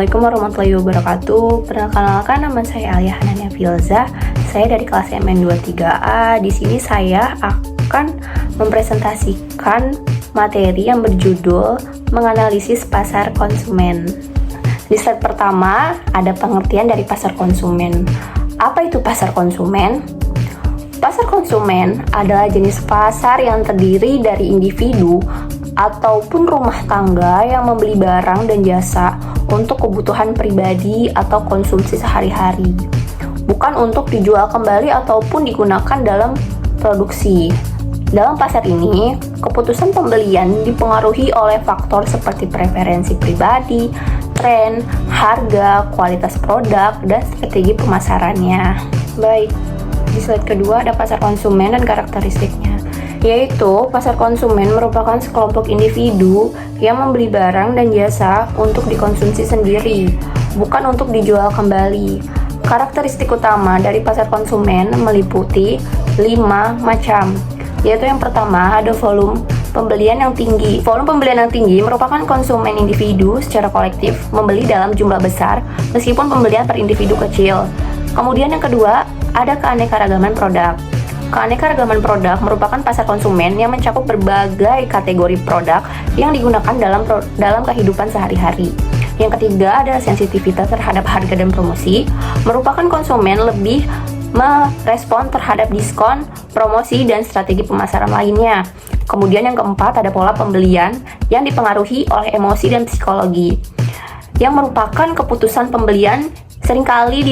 Assalamualaikum warahmatullahi wabarakatuh. Perkenalkan, nama saya Alia Hanania Filza. Saya dari kelas MN23A. Di sini saya akan mempresentasikan materi yang berjudul menganalisis pasar konsumen. Di slide pertama ada pengertian dari pasar konsumen. Apa itu pasar konsumen? Pasar konsumen adalah jenis pasar yang terdiri dari individu ataupun rumah tangga yang membeli barang dan jasa untuk kebutuhan pribadi atau konsumsi sehari-hari, bukan untuk dijual kembali ataupun digunakan dalam produksi. Dalam pasar ini, keputusan pembelian dipengaruhi oleh faktor seperti preferensi pribadi, tren, harga, kualitas produk, dan strategi pemasarannya. Baik, di slide kedua ada pasar konsumen dan karakteristiknya, yaitu pasar konsumen merupakan sekelompok individu yang membeli barang dan jasa untuk dikonsumsi sendiri, bukan untuk dijual kembali. Karakteristik utama dari pasar konsumen meliputi 5 macam, yaitu yang pertama ada volume pembelian yang tinggi. Volume pembelian yang tinggi merupakan konsumen individu secara kolektif membeli dalam jumlah besar meskipun pembelian per individu kecil. Kemudian yang kedua ada keanekaragaman produk. Keanekaragaman produk merupakan pasar konsumen yang mencakup berbagai kategori produk yang digunakan dalam kehidupan sehari-hari. Yang ketiga ada sensitivitas terhadap harga dan promosi, merupakan konsumen lebih merespon terhadap diskon, promosi, dan strategi pemasaran lainnya. Kemudian yang keempat ada pola pembelian yang dipengaruhi oleh emosi dan psikologi, yang merupakan keputusan pembelian seringkali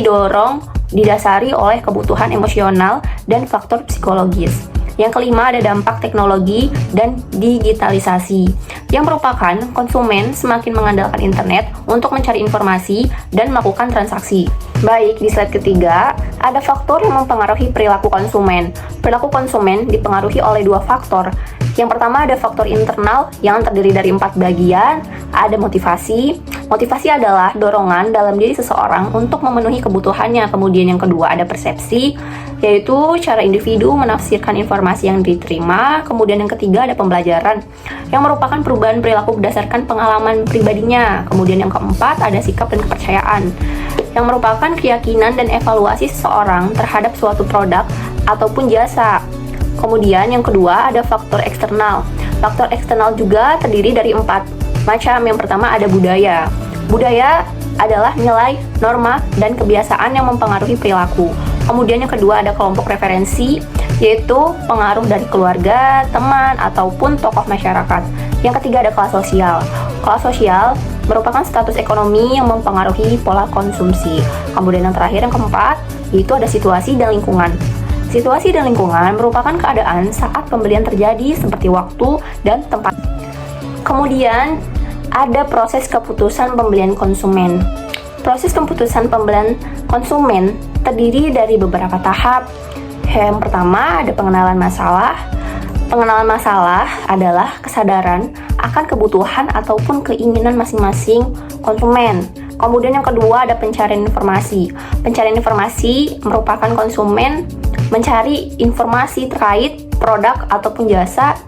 didasari oleh kebutuhan emosional dan faktor psikologis. Yang kelima ada dampak teknologi dan digitalisasi, yang merupakan konsumen semakin mengandalkan internet untuk mencari informasi dan melakukan transaksi. Baik, di slide ketiga ada faktor yang mempengaruhi perilaku konsumen. Perilaku konsumen dipengaruhi oleh 2 faktor. Yang pertama ada faktor internal yang terdiri dari 4 bagian. Ada motivasi. Motivasi adalah dorongan dalam diri seseorang untuk memenuhi kebutuhannya. Kemudian yang kedua ada persepsi, yaitu cara individu menafsirkan informasi yang diterima. Kemudian yang ketiga ada pembelajaran, yang merupakan perubahan perilaku berdasarkan pengalaman pribadinya. Kemudian yang keempat ada sikap dan kepercayaan, yang merupakan keyakinan dan evaluasi seseorang terhadap suatu produk ataupun jasa. Kemudian yang kedua ada faktor eksternal. Faktor eksternal juga terdiri dari 4 macam. Yang pertama ada budaya. Budaya adalah nilai, norma, dan kebiasaan yang mempengaruhi perilaku. Kemudian yang kedua ada kelompok referensi, yaitu pengaruh dari keluarga, teman, ataupun tokoh masyarakat. Yang ketiga ada kelas sosial. Kelas sosial merupakan status ekonomi yang mempengaruhi pola konsumsi. Kemudian yang terakhir, yang keempat, yaitu ada situasi dan lingkungan. Situasi dan lingkungan merupakan keadaan saat pembelian terjadi seperti waktu dan tempat. Kemudian ada proses keputusan pembelian konsumen. Proses keputusan pembelian konsumen terdiri dari beberapa tahap. Yang pertama ada pengenalan masalah. Pengenalan masalah adalah kesadaran akan kebutuhan ataupun keinginan masing-masing konsumen. Kemudian yang kedua ada pencarian informasi. Pencarian informasi merupakan konsumen mencari informasi terkait produk ataupun jasa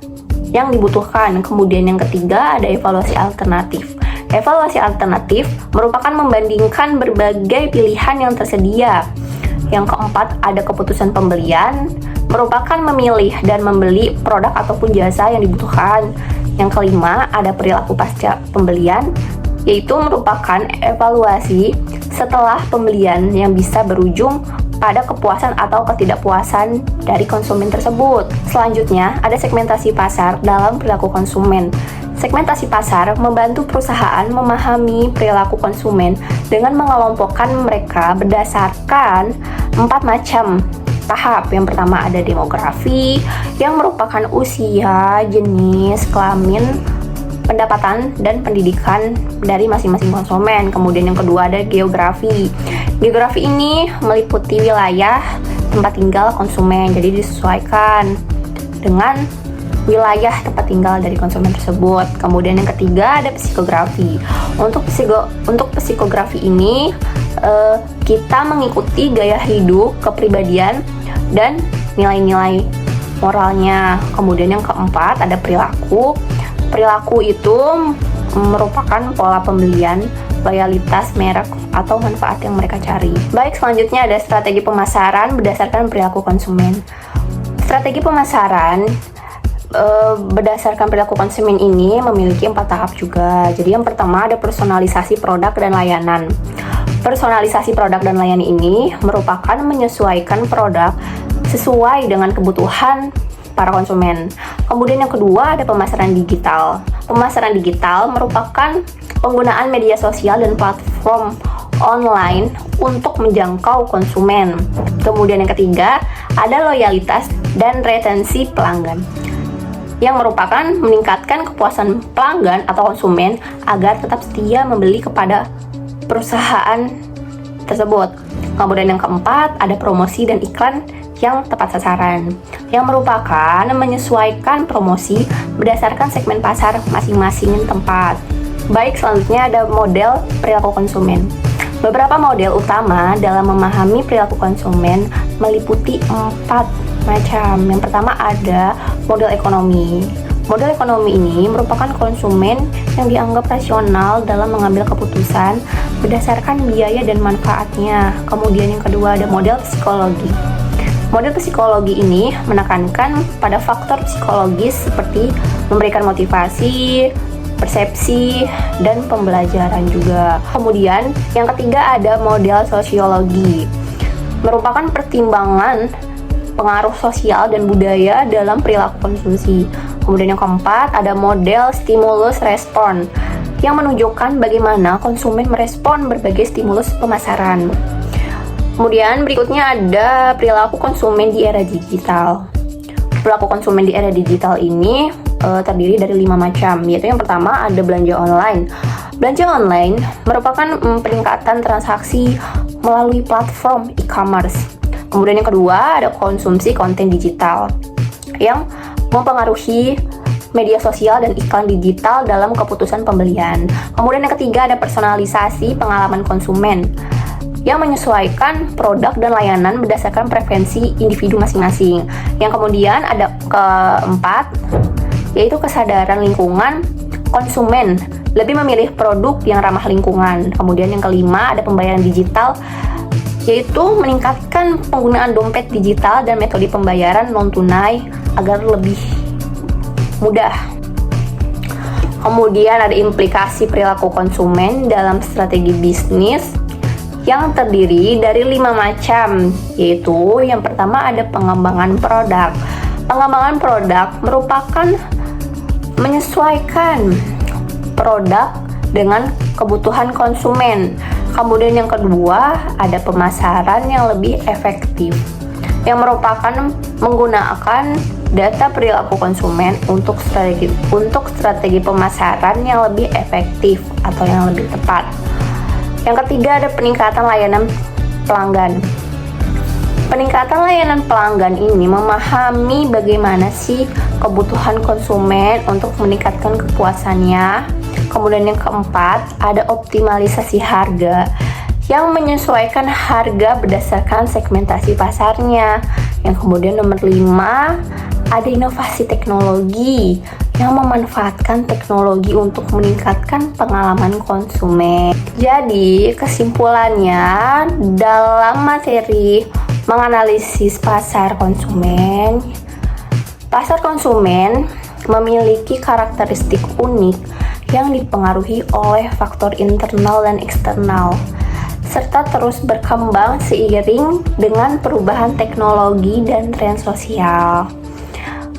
yang dibutuhkan. Kemudian yang ketiga ada evaluasi alternatif. Evaluasi alternatif merupakan membandingkan berbagai pilihan yang tersedia. Yang keempat ada keputusan pembelian, merupakan memilih dan membeli produk ataupun jasa yang dibutuhkan. Yang kelima ada perilaku pasca pembelian, yaitu merupakan evaluasi setelah pembelian yang bisa berujung pada kepuasan atau ketidakpuasan dari konsumen tersebut. Selanjutnya, ada segmentasi pasar dalam perilaku konsumen. Segmentasi pasar membantu perusahaan memahami perilaku konsumen dengan mengelompokkan mereka berdasarkan 4 macam tahap. Yang pertama ada demografi, yang merupakan usia, jenis, kelamin, pendapatan, dan pendidikan dari masing-masing konsumen. Kemudian yang kedua ada geografi. Geografi ini meliputi wilayah tempat tinggal konsumen, jadi disesuaikan dengan wilayah tempat tinggal dari konsumen tersebut. Kemudian yang ketiga ada psikografi. Untuk psikografi ini kita mengikuti gaya hidup, kepribadian, dan nilai-nilai moralnya. Kemudian yang keempat ada perilaku. Perilaku itu merupakan pola pembelian, loyalitas, merek, atau manfaat yang mereka cari. Baik, selanjutnya ada strategi pemasaran berdasarkan perilaku konsumen. Strategi pemasaran berdasarkan perilaku konsumen ini memiliki 4 tahap juga. Jadi yang pertama ada personalisasi produk dan layanan. Personalisasi produk dan layanan ini merupakan menyesuaikan produk sesuai dengan kebutuhan para konsumen. Kemudian yang kedua ada pemasaran digital. Pemasaran digital merupakan penggunaan media sosial dan platform online untuk menjangkau konsumen. Kemudian yang ketiga ada loyalitas dan retensi pelanggan, yang merupakan meningkatkan kepuasan pelanggan atau konsumen agar tetap setia membeli kepada perusahaan tersebut. Kemudian yang keempat ada promosi dan iklan yang tepat sasaran, yang merupakan menyesuaikan promosi berdasarkan segmen pasar masing-masing tempat. Baik, selanjutnya ada model perilaku konsumen. Beberapa model utama dalam memahami perilaku konsumen meliputi 4 macam. Yang pertama ada model ekonomi. Model ekonomi ini merupakan konsumen yang dianggap rasional dalam mengambil keputusan berdasarkan biaya dan manfaatnya. Kemudian yang kedua ada model psikologi. Model psikologi ini menekankan pada faktor psikologis seperti memberikan motivasi, persepsi, dan pembelajaran juga. Kemudian yang ketiga ada model sosiologi, merupakan pertimbangan pengaruh sosial dan budaya dalam perilaku konsumsi. Kemudian yang keempat ada model stimulus respon, yang menunjukkan bagaimana konsumen merespon berbagai stimulus pemasaran. Kemudian berikutnya ada perilaku konsumen di era digital. Perilaku konsumen di era digital ini terdiri dari 5 macam, yaitu yang pertama ada belanja online. Belanja online merupakan peningkatan transaksi melalui platform e-commerce. Kemudian yang kedua ada konsumsi konten digital, yang mempengaruhi media sosial dan iklan digital dalam keputusan pembelian. Kemudian yang ketiga ada personalisasi pengalaman konsumen, yang menyesuaikan produk dan layanan berdasarkan preferensi individu masing-masing. Yang kemudian ada keempat, yaitu kesadaran lingkungan konsumen, lebih memilih produk yang ramah lingkungan. Kemudian yang kelima ada pembayaran digital, yaitu meningkatkan penggunaan dompet digital dan metode pembayaran non-tunai agar lebih mudah. Kemudian ada implikasi perilaku konsumen dalam strategi bisnis, yang terdiri dari 5 macam, yaitu yang pertama ada pengembangan produk. Pengembangan produk merupakan menyesuaikan produk dengan kebutuhan konsumen. Kemudian yang kedua ada pemasaran yang lebih efektif, yang merupakan menggunakan data perilaku konsumen untuk strategi pemasaran yang lebih efektif atau yang lebih tepat. Yang ketiga ada peningkatan layanan pelanggan. Peningkatan layanan pelanggan ini memahami bagaimana sih kebutuhan konsumen untuk meningkatkan kepuasannya. Kemudian yang keempat ada optimalisasi harga, yang menyesuaikan harga berdasarkan segmentasi pasarnya. Yang kemudian nomor 5 ada inovasi teknologi, yang memanfaatkan teknologi untuk meningkatkan pengalaman konsumen. Jadi, kesimpulannya dalam materi menganalisis pasar konsumen memiliki karakteristik unik yang dipengaruhi oleh faktor internal dan eksternal, serta terus berkembang seiring dengan perubahan teknologi dan tren sosial.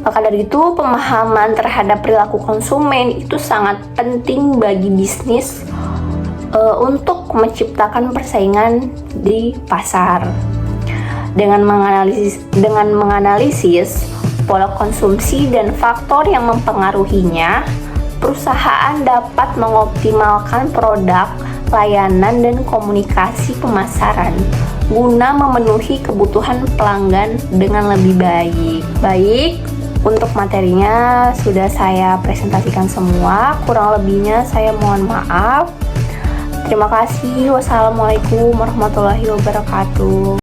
Maka dari itu, pemahaman terhadap perilaku konsumen itu sangat penting bagi bisnis untuk menciptakan persaingan di pasar. Dengan menganalisis pola konsumsi dan faktor yang mempengaruhinya, perusahaan dapat mengoptimalkan produk, layanan, dan komunikasi pemasaran guna memenuhi kebutuhan pelanggan dengan lebih baik. Untuk materinya sudah saya presentasikan semua, kurang lebihnya saya mohon maaf. Terima kasih. Wassalamualaikum warahmatullahi wabarakatuh.